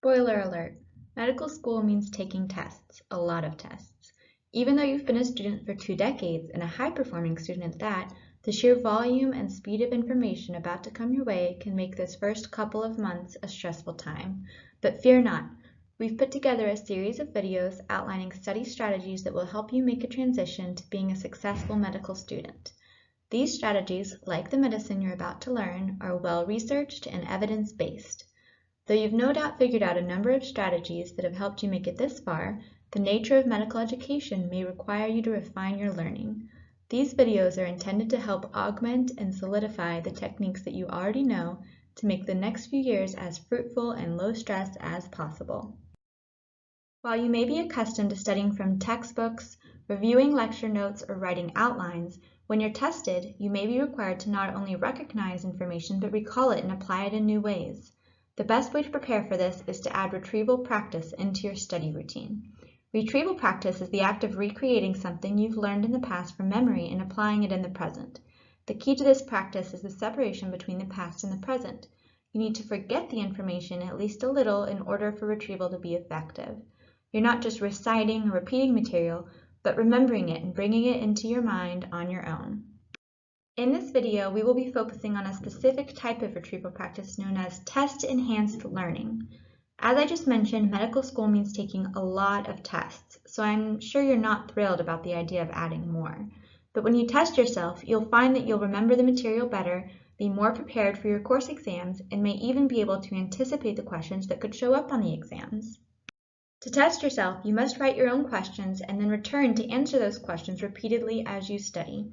Spoiler alert, medical school means taking tests, a lot of tests. Even though you've been a student for 2 decades and a high-performing student at that, the sheer volume and speed of information about to come your way can make this first couple of months a stressful time. But fear not, we've put together a series of videos outlining study strategies that will help you make a transition to being a successful medical student. These strategies, like the medicine you're about to learn, are well-researched and evidence-based. Though you've no doubt figured out a number of strategies that have helped you make it this far, the nature of medical education may require you to refine your learning. These videos are intended to help augment and solidify the techniques that you already know to make the next few years as fruitful and low stress as possible. While you may be accustomed to studying from textbooks, reviewing lecture notes, or writing outlines, when you're tested, you may be required to not only recognize information but recall it and apply it in new ways. The best way to prepare for this is to add retrieval practice into your study routine. Retrieval practice is the act of recreating something you've learned in the past from memory and applying it in the present. The key to this practice is the separation between the past and the present. You need to forget the information at least a little in order for retrieval to be effective. You're not just reciting or repeating material, but remembering it and bringing it into your mind on your own. In this video, we will be focusing on a specific type of retrieval practice known as test-enhanced learning. As I just mentioned, medical school means taking a lot of tests, so I'm sure you're not thrilled about the idea of adding more. But when you test yourself, you'll find that you'll remember the material better, be more prepared for your course exams, and may even be able to anticipate the questions that could show up on the exams. To test yourself, you must write your own questions and then return to answer those questions repeatedly as you study.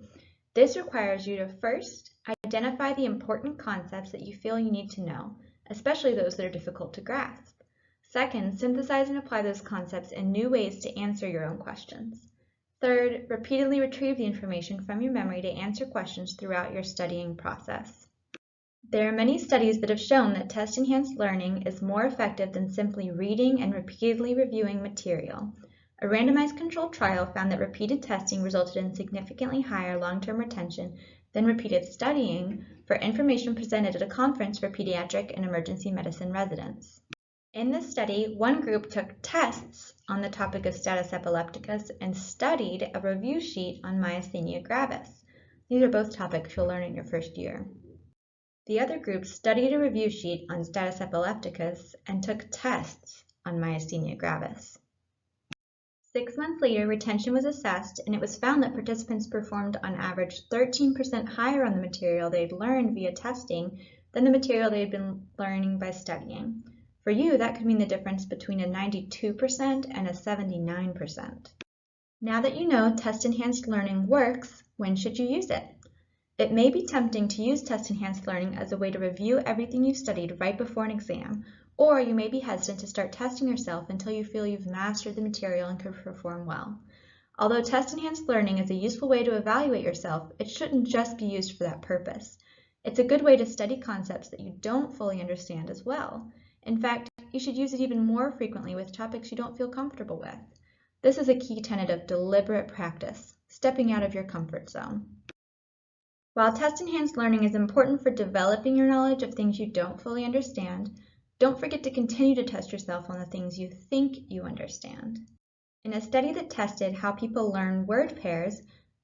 This requires you to first identify the important concepts that you feel you need to know, especially those that are difficult to grasp. Second, synthesize and apply those concepts in new ways to answer your own questions. Third, repeatedly retrieve the information from your memory to answer questions throughout your studying process. There are many studies that have shown that test-enhanced learning is more effective than simply reading and repeatedly reviewing material. A randomized controlled trial found that repeated testing resulted in significantly higher long-term retention than repeated studying for information presented at a conference for pediatric and emergency medicine residents. In this study, one group took tests on the topic of status epilepticus and studied a review sheet on myasthenia gravis. These are both topics you'll learn in your first year. The other group studied a review sheet on status epilepticus and took tests on myasthenia gravis. 6 months later, retention was assessed, and it was found that participants performed on average 13% higher on the material they'd learned via testing than the material they'd been learning by studying. For you, that could mean the difference between a 92% and a 79%. Now that you know test-enhanced learning works, when should you use it? It may be tempting to use test-enhanced learning as a way to review everything you studied right before an exam, or you may be hesitant to start testing yourself until you feel you've mastered the material and can perform well. Although test-enhanced learning is a useful way to evaluate yourself, it shouldn't just be used for that purpose. It's a good way to study concepts that you don't fully understand as well. In fact, you should use it even more frequently with topics you don't feel comfortable with. This is a key tenet of deliberate practice, stepping out of your comfort zone. While test-enhanced learning is important for developing your knowledge of things you don't fully understand, don't forget to continue to test yourself on the things you think you understand. In a study that tested how people learn word pairs,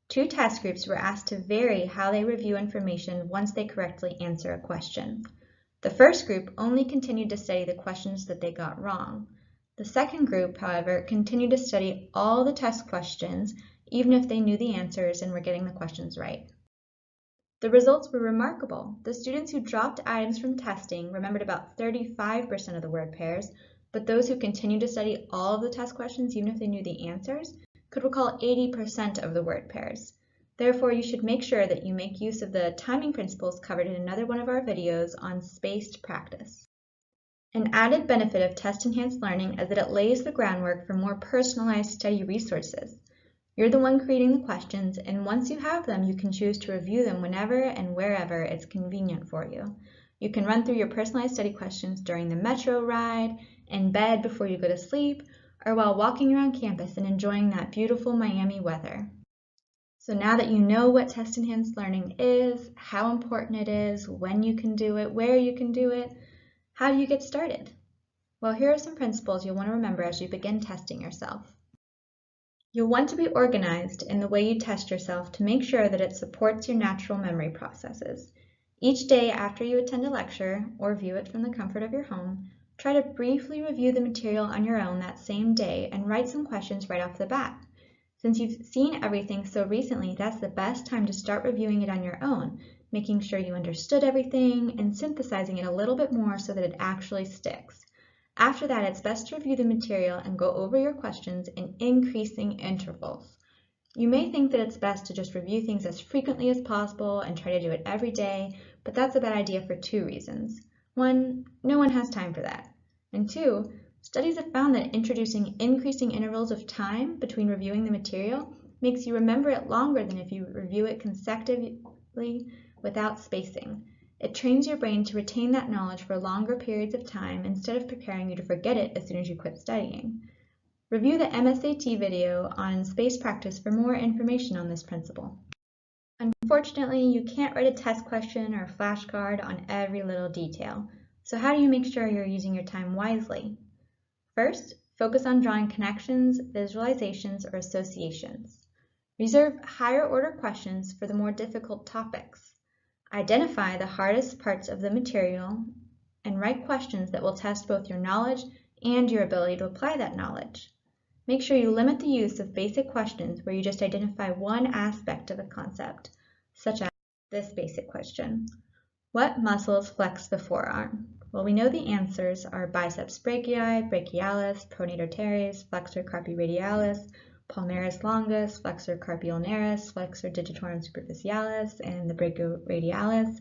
2 test groups were asked to vary how they review information once they correctly answer a question. The first group only continued to study the questions that they got wrong. The second group, however, continued to study all the test questions, even if they knew the answers and were getting the questions right. The results were remarkable. The students who dropped items from testing remembered about 35% of the word pairs, but those who continued to study all of the test questions, even if they knew the answers, could recall 80% of the word pairs. Therefore, you should make sure that you make use of the timing principles covered in another one of our videos on spaced practice. An added benefit of test-enhanced learning is that it lays the groundwork for more personalized study resources. You're the one creating the questions, and once you have them, you can choose to review them whenever and wherever it's convenient for you. You can run through your personalized study questions during the metro ride, in bed before you go to sleep, or while walking around campus and enjoying that beautiful Miami weather. So now that you know what test-enhanced learning is, how important it is, when you can do it, where you can do it, how do you get started? Well, here are some principles you'll want to remember as you begin testing yourself. You'll want to be organized in the way you test yourself to make sure that it supports your natural memory processes. Each day after you attend a lecture or view it from the comfort of your home, try to briefly review the material on your own that same day and write some questions right off the bat. Since you've seen everything so recently, that's the best time to start reviewing it on your own, making sure you understood everything and synthesizing it a little bit more so that it actually sticks. After that, it's best to review the material and go over your questions in increasing intervals. You may think that it's best to just review things as frequently as possible and try to do it every day, but that's a bad idea for two reasons. One, no one has time for that. And two, studies have found that introducing increasing intervals of time between reviewing the material makes you remember it longer than if you review it consecutively without spacing. It trains your brain to retain that knowledge for longer periods of time instead of preparing you to forget it as soon as you quit studying. Review the MSAT video on space practice for more information on this principle. Unfortunately, you can't write a test question or a flashcard on every little detail. So how do you make sure you're using your time wisely? First, focus on drawing connections, visualizations, or associations. Reserve higher order questions for the more difficult topics. Identify the hardest parts of the material and write questions that will test both your knowledge and your ability to apply that knowledge. Make sure you limit the use of basic questions where you just identify one aspect of a concept, such as this basic question. What muscles flex the forearm? Well, we know the answers are biceps brachii, brachialis, pronator teres, flexor carpi radialis, palmaris longus, flexor carpi ulnaris, flexor digitorum superficialis, and the brachioradialis.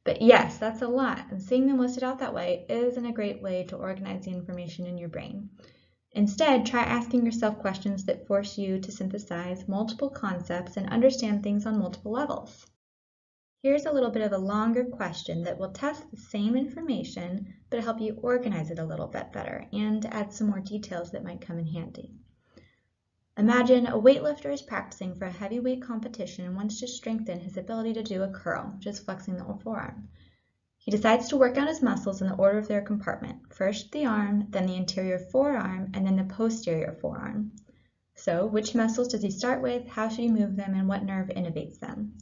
But yes, that's a lot, and seeing them listed out that way isn't a great way to organize the information in your brain. Instead, try asking yourself questions that force you to synthesize multiple concepts and understand things on multiple levels. Here's a little bit of a longer question that will test the same information, but help you organize it a little bit better and add some more details that might come in handy. Imagine a weightlifter is practicing for a heavyweight competition and wants to strengthen his ability to do a curl, just flexing the forearm. He decides to work out his muscles in the order of their compartment, first the arm, then the anterior forearm, and then the posterior forearm. So, which muscles does he start with, how should he move them, and what nerve innervates them?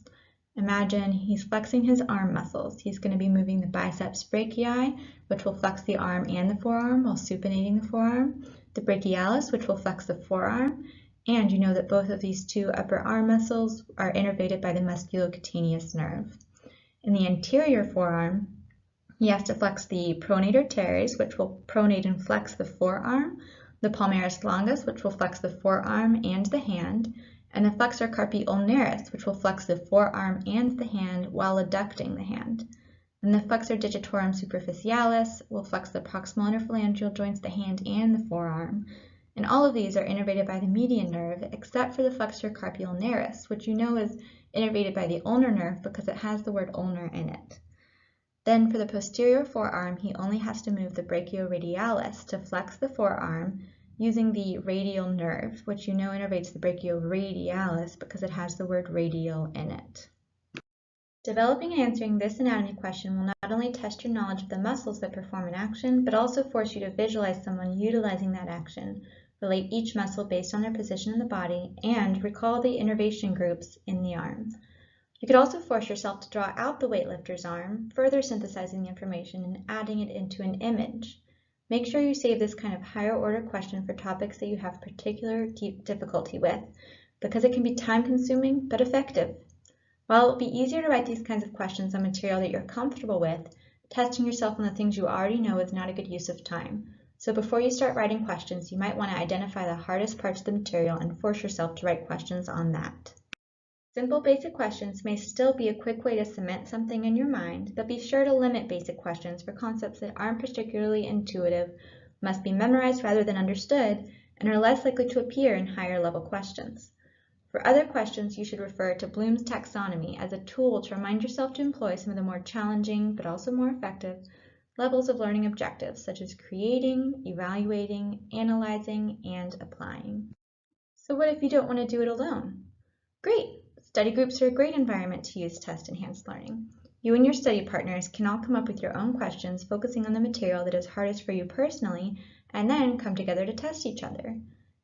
Imagine he's flexing his arm muscles. He's going to be moving the biceps brachii, which will flex the arm and the forearm while supinating the forearm, the brachialis, which will flex the forearm, and you know that both of these two upper arm muscles are innervated by the musculocutaneous nerve. In the anterior forearm, he has to flex the pronator teres, which will pronate and flex the forearm, the palmaris longus, which will flex the forearm and the hand, and the flexor carpi ulnaris, which will flex the forearm and the hand while adducting the hand. And the flexor digitorum superficialis will flex the proximal interphalangeal joints, the hand and the forearm. And all of these are innervated by the median nerve, except for the flexor carpi ulnaris, which you know is innervated by the ulnar nerve because it has the word ulnar in it. Then for the posterior forearm, he only has to move the brachioradialis to flex the forearm using the radial nerve, which you know innervates the brachioradialis because it has the word radial in it. Developing and answering this anatomy question will not only test your knowledge of the muscles that perform an action, but also force you to visualize someone utilizing that action, relate each muscle based on their position in the body, and recall the innervation groups in the arm. You could also force yourself to draw out the weightlifter's arm, further synthesizing the information and adding it into an image. Make sure you save this kind of higher order question for topics that you have particular difficulty with, because it can be time consuming but effective. While it will be easier to write these kinds of questions on material that you're comfortable with, testing yourself on the things you already know is not a good use of time. So before you start writing questions, you might want to identify the hardest parts of the material and force yourself to write questions on that. Simple basic questions may still be a quick way to cement something in your mind, but be sure to limit basic questions for concepts that aren't particularly intuitive, must be memorized rather than understood, and are less likely to appear in higher level questions. For other questions, you should refer to Bloom's taxonomy as a tool to remind yourself to employ some of the more challenging, but also more effective, levels of learning objectives, such as creating, evaluating, analyzing, and applying. So what if you don't want to do it alone? Great! Study groups are a great environment to use test-enhanced learning. You and your study partners can all come up with your own questions focusing on the material that is hardest for you personally, and then come together to test each other.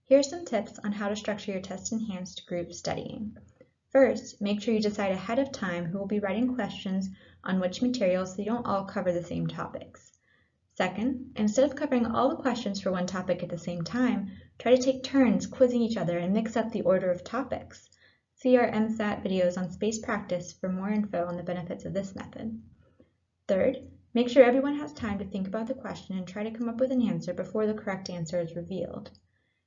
Here are some tips on how to structure your test-enhanced group studying. First, make sure you decide ahead of time who will be writing questions on which material so you don't all cover the same topics. Second, instead of covering all the questions for one topic at the same time, try to take turns quizzing each other and mix up the order of topics. See our MSAT videos on space practice for more info on the benefits of this method. Third, make sure everyone has time to think about the question and try to come up with an answer before the correct answer is revealed.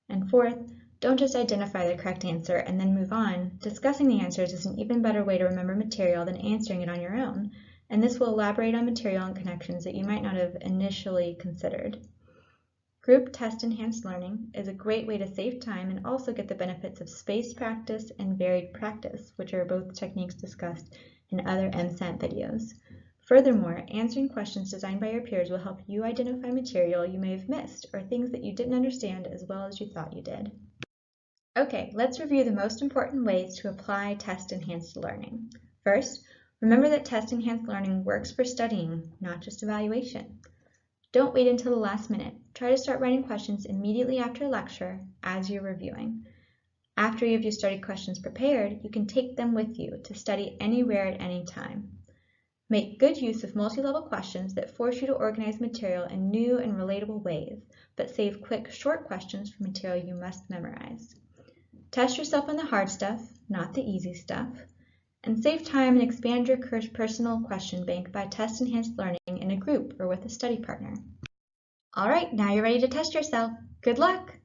And fourth, don't just identify the correct answer and then move on. Discussing the answers is an even better way to remember material than answering it on your own, and this will elaborate on material and connections that you might not have initially considered. Group test-enhanced learning is a great way to save time and also get the benefits of spaced practice and varied practice, which are both techniques discussed in other MSAT videos. Furthermore, answering questions designed by your peers will help you identify material you may have missed or things that you didn't understand as well as you thought you did. Okay, let's review the most important ways to apply test-enhanced learning. First, remember that test-enhanced learning works for studying, not just evaluation. Don't wait until the last minute. Try to start writing questions immediately after a lecture as you're reviewing. After you have your study questions prepared, you can take them with you to study anywhere at any time. Make good use of multi-level questions that force you to organize material in new and relatable ways, but save quick, short questions for material you must memorize. Test yourself on the hard stuff, not the easy stuff, and save time and expand your personal question bank by test-enhanced learning in a group or with a study partner. All right, now you're ready to test yourself. Good luck!